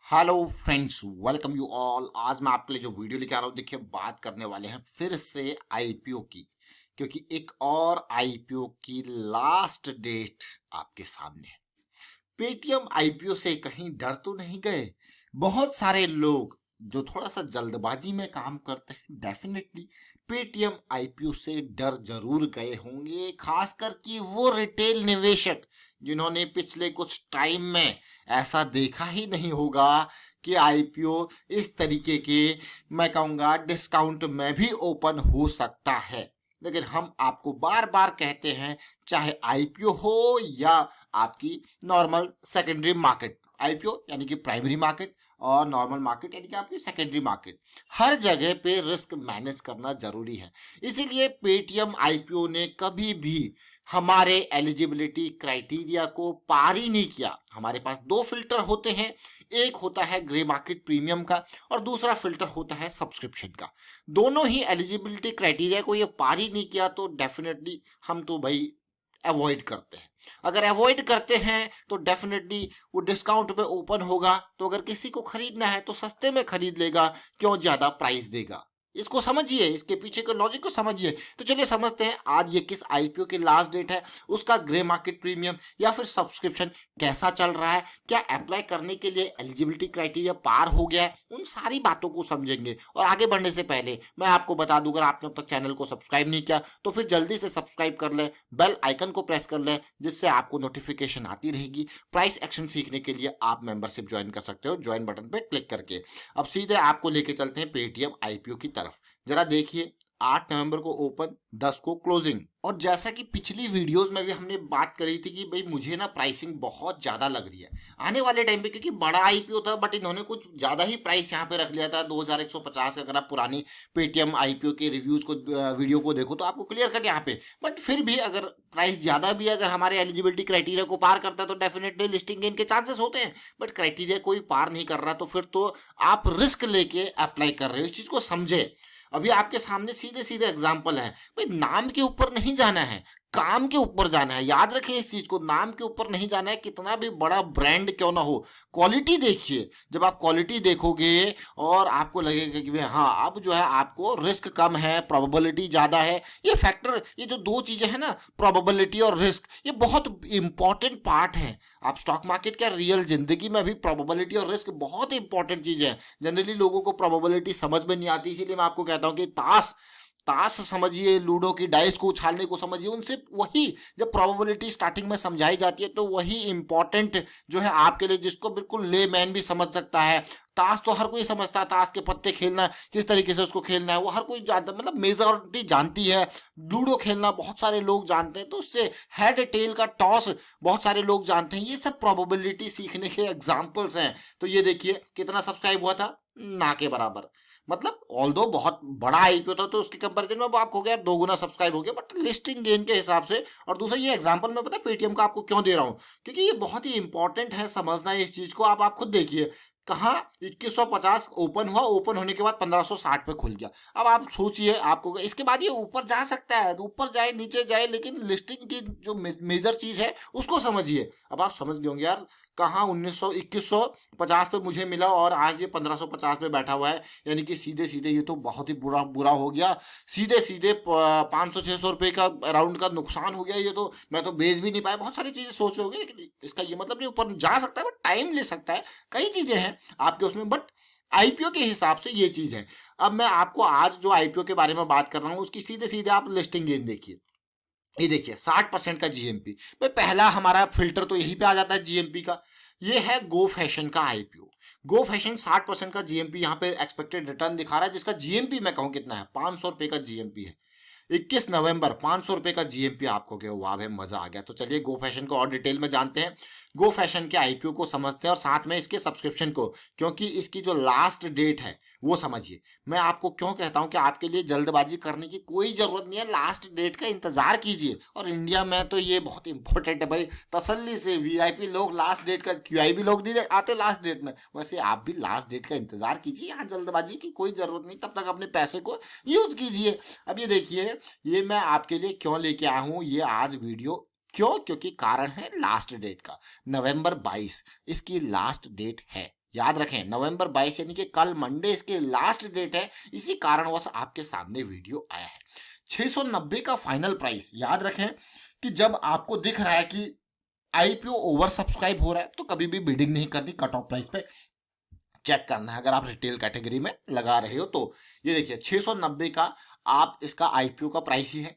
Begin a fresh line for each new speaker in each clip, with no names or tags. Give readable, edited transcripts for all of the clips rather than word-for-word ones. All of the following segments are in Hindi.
Hello friends, welcome you all. आज मैं आपके लिए जो वीडियो लेके आ रहा हूँ, देखिए बात करने वाले हैं फिर से आईपीओ की, क्योंकि एक और आईपीओ की लास्ट डेट आपके सामने है। पेटीएम आईपीओ से कहीं डर तो नहीं गए? बहुत सारे लोग जो थोड़ा सा जल्दबाजी में काम करते हैं, डेफिनेटली पेटीएम आईपीओ से डर जरूर गए होंगे, खासकर कि वो रिटेल निवेशक जिन्होंने पिछले कुछ टाइम में ऐसा देखा ही नहीं होगा कि आईपीओ इस तरीके के, मैं कहूँगा डिस्काउंट में भी ओपन हो सकता है। लेकिन हम आपको बार बार कहते हैं, चाहे आईपीओ हो या आपकी नॉर्मल सेकेंडरी मार्केट, आईपीओ यानी कि प्राइमरी मार्केट और नॉर्मल मार्केट यानी कि आपकी सेकेंडरी मार्केट, हर जगह पे रिस्क मैनेज करना जरूरी है। इसीलिए पेटीएम आईपीओ ने कभी भी हमारे एलिजिबिलिटी क्राइटेरिया को पार ही नहीं किया। हमारे पास दो फिल्टर होते हैं, एक होता है ग्रे मार्केट प्रीमियम का और दूसरा फिल्टर होता है सब्सक्रिप्शन का। दोनों ही एलिजिबिलिटी क्राइटेरिया को ये पार ही नहीं किया तो डेफिनेटली हम तो भाई अवॉइड करते हैं। अगर अवॉइड करते हैं तो डेफिनेटली वो डिस्काउंट पे ओपन होगा, तो अगर किसी को खरीदना है तो सस्ते में खरीद लेगा, क्यों ज्यादा प्राइस देगा। इसको समझिए, इसके पीछे के लॉजिक को समझिए। तो चलिए समझते हैं आज ये किस आईपीओ की लास्ट डेट है, उसका ग्रे मार्केट प्रीमियम या फिर सब्सक्रिप्शन कैसा चल रहा है, क्या अप्लाई करने के लिए एलिजिबिलिटी क्राइटेरिया पार हो गया है, उन सारी बातों को समझेंगे। और आगे बढ़ने से पहले मैं आपको बता दूं, अगर आपने अब तक चैनल को सब्सक्राइब नहीं किया तो फिर जल्दी से सब्सक्राइब कर लें, बेल आइकन को प्रेस कर लें, जिससे आपको नोटिफिकेशन आती रहेगी। प्राइस एक्शन सीखने के लिए आप मेंबरशिप ज्वाइन कर सकते हो, ज्वाइन बटन पे क्लिक करके। अब सीधे आपको लेके चलते हैं पेटीएम आईपीओ की तरफ। जरा देखिए, 8 नवंबर को ओपन, 10 को क्लोजिंग। और जैसा कि पिछली वीडियोस में भी हमने बात करी थी कि भाई मुझे ना प्राइसिंग बहुत ज़्यादा लग रही है आने वाले टाइम पे, क्योंकि बड़ा आईपीओ था बट इन्होंने कुछ ज़्यादा ही प्राइस यहाँ पे रख लिया था 2150। अगर आप पुरानी पेटीएम आईपीओ के रिव्यूज़ को, वीडियो को देखो तो आपको क्लियर कट यहाँ पे। बट फिर भी अगर प्राइस ज़्यादा भी अगर हमारे एलिजिबिलिटी क्राइटेरिया को पार करता है तो डेफिनेटली लिस्टिंग गेन के चांसेस होते हैं। बट क्राइटेरिया कोई पार नहीं कर रहा तो फिर तो आप रिस्क लेके अप्लाई कर रहे हो, इस चीज़ को समझे। अभी आपके सामने सीधे सीधे एग्जाम्पल है, भाई नाम के ऊपर नहीं जाना है, काम के ऊपर जाना है। याद रखिए इस चीज को, नाम के ऊपर नहीं जाना है, कितना भी बड़ा ब्रांड क्यों ना हो। क्वालिटी देखिए, जब आप क्वालिटी देखोगे और आपको लगेगा कि भाई हाँ अब जो है आपको रिस्क कम है, प्रोबेबिलिटी ज्यादा है। ये फैक्टर, ये जो दो चीजें हैं ना, प्रोबेबिलिटी और रिस्क, ये बहुत इंपॉर्टेंट पार्ट है। आप स्टॉक मार्केट क्या रियल जिंदगी में भी प्रोबेबिलिटी और रिस्क बहुत इंपॉर्टेंट चीज है। जनरली लोगों को प्रोबेबिलिटी समझ में नहीं आती, इसीलिए मैं आपको कहता हूँ कि ताश ताश समझिए, लूडो की डाइस को उछालने को समझिए, उनसे वही जब प्रोबेबिलिटी स्टार्टिंग में समझाई जाती है तो वही इंपॉर्टेंट जो है आपके लिए, जिसको बिल्कुल लेमैन भी समझ सकता है। ताश तो हर कोई समझता है, ताश के पत्ते खेलना किस तरीके से उसको खेलना है वो हर कोई जानता, मतलब मेजॉरिटी जानती है। लूडो खेलना बहुत सारे लोग जानते हैं, तो उससे हेड टेल का टॉस बहुत सारे लोग जानते हैं। ये सब प्रोबेबिलिटी सीखने के एग्जाम्पल्स हैं। तो ये देखिए कितना सब्सक्राइब हुआ था, ना के बराबर। मतलब ऑल्दो बहुत बड़ा आईपीओ था तो उसके कंपैरिजन में वो आपको हो गया 2 गुना सब्सक्राइब हो गया, बट लिस्टिंग गेन के हिसाब से। और दूसरा ये एग्जांपल मैं पता है पेटीएम का आपको क्यों दे रहा हूँ, क्योंकि ये बहुत ही इंपॉर्टेंट है समझना है इस चीज को। आप खुद देखिए, कहाँ 2150 ओपन हुआ, ओपन होने के बाद 1560 पे खुल गया। अब आप सोचिए, आपको इसके बाद ये ऊपर जा सकता है, ऊपर जाए नीचे जाए, लेकिन लिस्टिंग की जो मेजर चीज है उसको समझिए। अब आप समझ गए होंगे यार, कहाँ 2150 पे मुझे मिला और आज ये 1550 पे बैठा हुआ है, यानी कि सीधे सीधे ये तो बहुत ही बुरा बुरा हो गया। सीधे सीधे 500-600 रुपये का अराउंड का नुकसान हो गया। ये तो मैं तो बेच भी नहीं पाया। बहुत सारी चीज़ें सोच रहे होंगे, लेकिन इसका ये मतलब नहीं, ऊपर जा सकता है बट टाइम ले सकता है, कई चीज़ें हैं आपके उसमें। बट आईपीओ के हिसाब से ये चीज़ है। अब मैं आपको आज जो आईपीओ के बारे में बात कर रहा हूँ उसकी सीधे सीधे आप लिस्टिंग गेन देखिए। ये देखिए 60% का जीएमपी। भाई पहला हमारा फिल्टर तो यहीं पे आ जाता है जीएमपी का। ये है गो फैशन का आईपीओ। गो फैशन 60% का जीएमपी यहाँ पे एक्सपेक्टेड रिटर्न दिखा रहा है, जिसका जीएमपी मैं कहूँ कितना है, 500 रुपये का जीएमपी है। 21 नवंबर 500 रुपये का जीएमपी आपको क्या, वाह भाई मजा आ गया। तो चलिए गो फैशन को और डिटेल में जानते हैं, गो फैशन के आईपीओ को समझते हैं और साथ में इसके सब्सक्रिप्शन को, क्योंकि इसकी जो लास्ट डेट है वो समझिए। मैं आपको क्यों कहता हूं कि आपके लिए जल्दबाजी करने की कोई जरूरत नहीं है, लास्ट डेट का इंतजार कीजिए। और इंडिया में तो ये बहुत इंपॉर्टेंट है भाई, तसल्ली से वीआईपी लोग लास्ट डेट का, क्यूआईबी लोग नहीं आते लास्ट डेट में, वैसे आप भी लास्ट डेट का इंतजार कीजिए। यहाँ जल्दबाजी की कोई जरूरत नहीं, तब तक अपने पैसे को यूज कीजिए। अब ये देखिए, ये मैं आपके लिए क्यों लेके आया हूँ ये आज वीडियो, क्यों, क्योंकि कारण है लास्ट डेट का, नवंबर 22 इसकी लास्ट डेट है। याद रखें नवंबर 22 यानी कि कल मंडे इसके लास्ट डेट है, इसी कारणवश आपके सामने वीडियो आया है। 690 का फाइनल प्राइस। याद रखें कि जब आपको दिख रहा है कि आईपीओ ओवर सब्सक्राइब हो रहा है तो कभी भी बिडिंग नहीं करनी, कट ऑफ प्राइस पे चेक करना है अगर आप रिटेल कैटेगरी में लगा रहे हो तो। ये देखिए 690 का आप इसका आईपीओ का प्राइस ही है,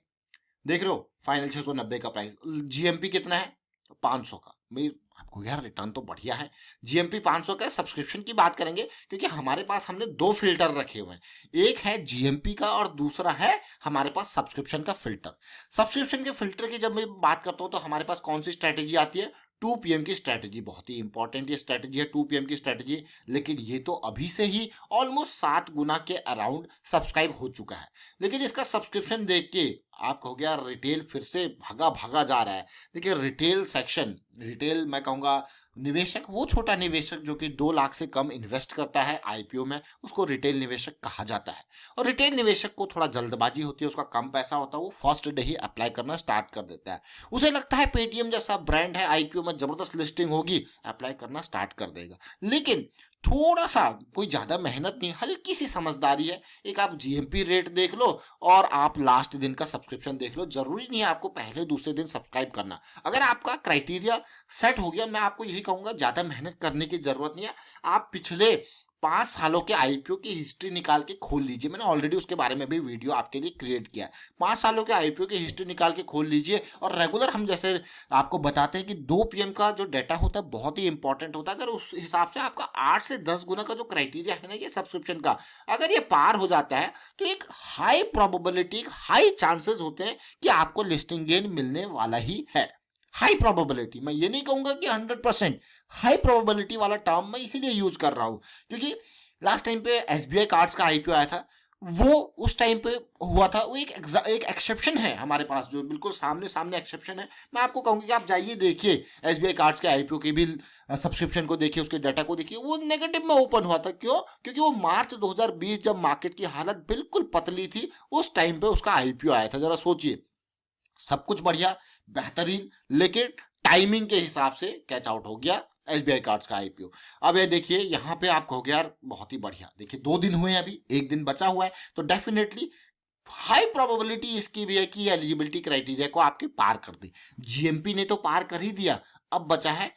देख रहे हो फाइनल 690 का प्राइस। जीएमपी कितना है? 500 का। भाई आपको यार रिटर्न तो बढ़िया है। जीएमपी 500 का। सब्सक्रिप्शन की बात करेंगे क्योंकि हमारे पास हमने दो फिल्टर रखे हुए हैं, एक है जीएमपी का और दूसरा है हमारे पास सब्सक्रिप्शन का फिल्टर। सब्सक्रिप्शन के फिल्टर की जब मैं बात करता हूं तो हमारे पास कौन सी स्ट्रैटेजी आती है? 2 PM की स्ट्रैटेजी। बहुत ही इंपॉर्टेंट ये स्ट्रैटेजी है 2 PM की स्ट्रैटेजी, लेकिन ये तो अभी से ही ऑलमोस्ट 7 गुना के अराउंड सब्सक्राइब हो चुका है। लेकिन इसका सब्सक्रिप्शन देख के आप कहोगे यार रिटेल फिर से भागा भागा जा रहा है। देखिए रिटेल सेक्शन, रिटेल मैं कहूँगा निवेशक, वो छोटा निवेशक जो कि 2 लाख से कम इन्वेस्ट करता है आईपीओ में, उसको रिटेल निवेशक कहा जाता है। और रिटेल निवेशक को थोड़ा जल्दबाजी होती है, उसका कम पैसा होता है, वो फर्स्ट डे ही अप्लाई करना स्टार्ट कर देता है। उसे लगता है पेटीएम जैसा ब्रांड है, आईपीओ में जबरदस्त लिस्टिंग होगी, अप्लाई करना स्टार्ट कर देगा। लेकिन थोड़ा सा कोई ज्यादा मेहनत नहीं, हल्की सी समझदारी है। एक आप जीएमपी रेट देख लो और आप लास्ट दिन का सब्सक्रिप्शन देख लो। जरूरी नहीं है आपको पहले दूसरे दिन सब्सक्राइब करना। अगर आपका क्राइटेरिया सेट हो गया, मैं आपको यही कहूंगा ज्यादा मेहनत करने की जरूरत नहीं है। आप पिछले 5 सालों के आईपीओ की हिस्ट्री निकाल के खोल लीजिए। मैंने ऑलरेडी उसके बारे में भी वीडियो आपके लिए क्रिएट किया है। 5 सालों के आईपीओ की हिस्ट्री निकाल के खोल लीजिए और रेगुलर हम जैसे आपको बताते हैं कि 2 PM का जो डाटा होता है बहुत ही इंपॉर्टेंट होता है। अगर उस हिसाब से आपका 8 से 10 गुना का जो क्राइटेरिया है ना ये सब्सक्रिप्शन का, अगर ये पार हो जाता है तो एक हाई प्रोबेबिलिटी, हाई चांसेस होते हैं कि आपको लिस्टिंग गेन मिलने वाला ही है। हाई प्रोबेबिलिटी, मैं ये नहीं कहूंगा कि 100%, हाई प्रोबेबिलिटी वाला टर्म मैं इसीलिए यूज कर रहा हूं क्योंकि लास्ट टाइम पे एसबीआई कार्ड्स का आईपीओ आया था, वो उस टाइम पे हुआ था। वो एक एक्सेप्शन है हमारे पास, जो बिल्कुल सामने सामने एक्सेप्शन है। मैं आपको कहूंगा कि आप जाइए देखिए एसबीआई कार्ड्स के आईपीओ के भी सब्सक्रिप्शन को देखिए, उसके डाटा को देखिए, वो नेगेटिव में ओपन हुआ था। क्यों? क्योंकि वो मार्च 2020 जब मार्केट की हालत बिल्कुल पतली थी, उस टाइम पे उसका आईपीओ आया था। जरा सोचिए, सब कुछ बढ़िया बेहतरीन, लेकिन टाइमिंग के हिसाब से कैच आउट हो गया एसबीआई कार्ड्स का आईपीओ। अब ये देखिए यहाँ पे आप कहोगे यार बहुत ही बढ़िया, देखिए 2 दिन हुए हैं, अभी 1 दिन बचा हुआ है, तो डेफिनेटली हाई प्रोबेबिलिटी इसकी भी है कि एलिजिबिलिटी क्राइटेरिया को आपके पार कर दे। जीएमपी ने तो पार कर ही दिया, अब बचा है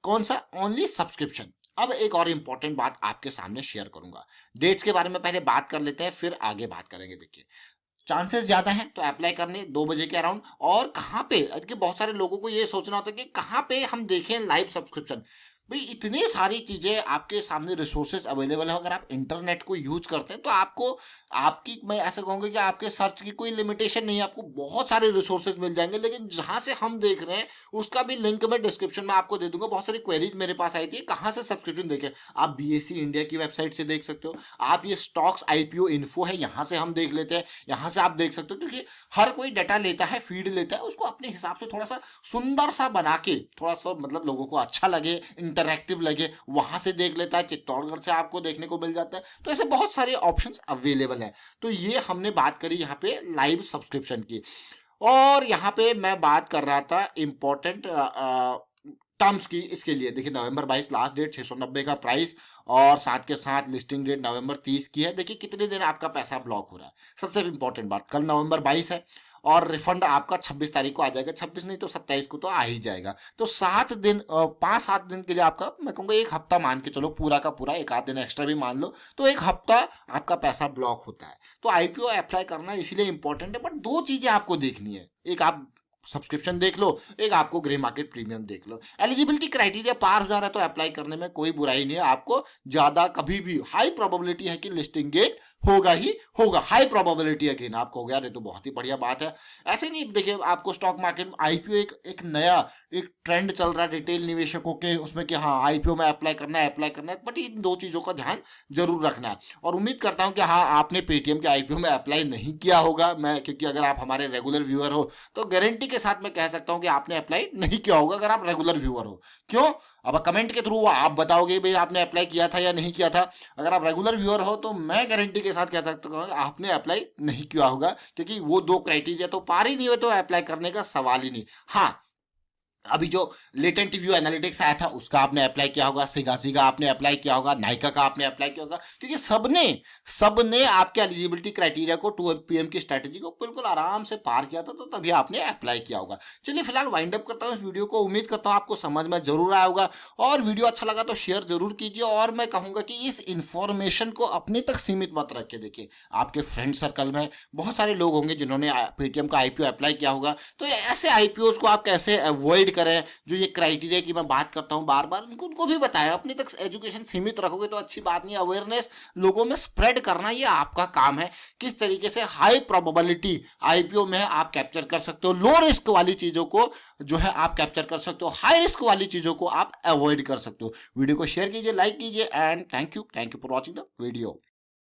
कौन सा? Only subscription. अब एक और इंपॉर्टेंट बात आपके सामने शेयर करूंगा। डेट्स के बारे में पहले बात कर लेते हैं, फिर आगे बात करेंगे। देखिए चांसेस ज्यादा हैं तो अप्लाई करने 2 बजे के अराउंड। और कहाँ पे, क्योंकि बहुत सारे लोगों को ये सोचना होता है कि कहाँ पे हम देखें लाइव सब्सक्रिप्शन। भाई इतनी सारी चीजें आपके सामने, रिसोर्सेज अवेलेबल है। अगर आप इंटरनेट को यूज करते हैं तो आपको, आपकी, मैं ऐसा कहूंगा कि आपके सर्च की कोई लिमिटेशन नहीं है, आपको बहुत सारे रिसोर्सेज मिल जाएंगे। लेकिन जहां से हम देख रहे हैं उसका भी लिंक मैं डिस्क्रिप्शन में आपको दे दूंगा। बहुत सारी क्वेरीज मेरे पास आई थी, कहाँ से सब्सक्रिप्शन देखें। आप बीएससी इंडिया की वेबसाइट से देख सकते हो, आप ये स्टॉक्स आईपीओ इन्फो है यहाँ से हम देख लेते हैं, यहाँ से आप देख सकते हो। क्योंकि हर कोई डाटा लेता है, फीड लेता है, उसको अपने हिसाब से थोड़ा सा सुंदर सा बना के, थोड़ा सा मतलब लोगों को अच्छा लगे, इंटरैक्टिव लगे, वहां से देख लेता है। चित्तौड़गढ़ से आपको देखने को मिल जाता है। तो ऐसे बहुत सारे ऑप्शंस अवेलेबल है। तो ये हमने बात करी यहाँ पे लाइव सब्सक्रिप्शन की। और यहाँ पे मैं बात कर रहा था इंपॉर्टेंट टर्म्स की। इसके लिए देखिए नवंबर 22 लास्ट डेट, 690 का प्राइस, और साथ के साथ लिस्टिंग डेट नवंबर 30 की है। देखिए कितने दिन आपका पैसा ब्लॉक हो रहा है। सबसे इंपॉर्टेंट बात, कल नवंबर 22 है और रिफंड आपका 26 तारीख को आ जाएगा। 26 नहीं तो 27 को तो आ ही जाएगा। तो 7 दिन, 5-7 दिन के लिए आपका, मैं कहूँगा 1 हफ्ता मान के चलो, पूरा का पूरा, 1 आध दिन एक्स्ट्रा भी मान लो तो 1 हफ्ता आपका पैसा ब्लॉक होता है। तो आईपीओ अप्लाई करना इसीलिए इंपॉर्टेंट है। बट 2 चीजें आपको देखनी है, एक आप सब्सक्रिप्शन देख लो, एक आपको ग्रे मार्केट प्रीमियम देख लो। एलिजिबिलिटी क्राइटेरिया पार हो जा रहा है तो अप्लाई करने में कोई बुराई नहीं है। आपको ज्यादा, कभी भी हाई प्रोबेबिलिटी है कि लिस्टिंग गेट होगा ही होगा, हाई प्रोबेबिलिटी है कि ना। आपको हो गया, तो बहुत ही बढ़िया बात है। ऐसे नहीं, देखिए आपको स्टॉक मार्केट में आईपीओ एक नया एक ट्रेंड चल रहा है रिटेल निवेशकों के उसमें कि हाँ आईपीओ में अप्लाई करना है। बट इन 2 चीजों का ध्यान जरूर रखना है। और उम्मीद करता हूं कि हाँ आपने पेटीएम के आईपीओ में अप्लाई नहीं किया होगा। मैं, क्योंकि अगर आप हमारे रेगुलर व्यूअर हो तो गारंटी के साथ मैं कह सकता हूं कि आपने अप्लाई नहीं किया होगा, अगर आप रेगुलर व्यूअर हो। क्यों? अब कमेंट के थ्रू आप बताओगे भाई आपने अप्लाई किया था या नहीं किया था। अगर आप रेगुलर व्यूअर हो तो मैं गारंटी के साथ कह सकता हूँ आपने अप्लाई नहीं किया होगा, क्योंकि वो 2 क्राइटेरिया तो पार ही नहीं हुए तो अप्लाई करने का सवाल ही नहीं। हाँ, अभी जो लेटेंट व्यू एनालिटिक्स आया था उसका आपने अप्लाई किया होगा, सिगासी का आपने अप्लाई किया होगा, नाइका का आपने अप्लाई किया होगा, क्योंकि सबने सबने आपके एलिजिबिलिटी क्राइटेरिया को 2 PM की स्ट्रेटेजी को बिल्कुल आराम से पार किया था, तो तभी आपने अप्लाई किया होगा। चलिए फिलहाल वाइंड अप करता हूँ इस वीडियो को। उम्मीद करता हूँ आपको समझ में जरूर आया होगा, और वीडियो अच्छा लगा तो शेयर जरूर कीजिए। और मैं कहूँगा कि इस इंफॉर्मेशन को अपने तक सीमित मत रखिए। देखिए आपके फ्रेंड सर्कल में बहुत सारे लोग होंगे जिन्होंने पेटीएम का आईपीओ अप्लाई किया होगा, तो ऐसे आईपीओ को आप कैसे अवॉइड करें, जो ये क्राइटेरिया की मैं बात करता हूँ बार बार, उनको भी बताया। अपने तक एजुकेशन सीमित रखोगे तो अच्छी बात नहीं। अवेयरनेस लोगों में स्प्रेड करना ये आपका काम है। किस तरीके से हाई प्रोबेबिलिटी आईपीओ में आप कैप्चर कर सकते हो, लो रिस्क वाली चीजों को जो है आप कैप्चर कर सकते हो, हाई रिस्क वाली चीजों को आप अवॉइड कर सकते हो। वीडियो को शेयर कीजिए, लाइक कीजिए, and thank you for watching the video.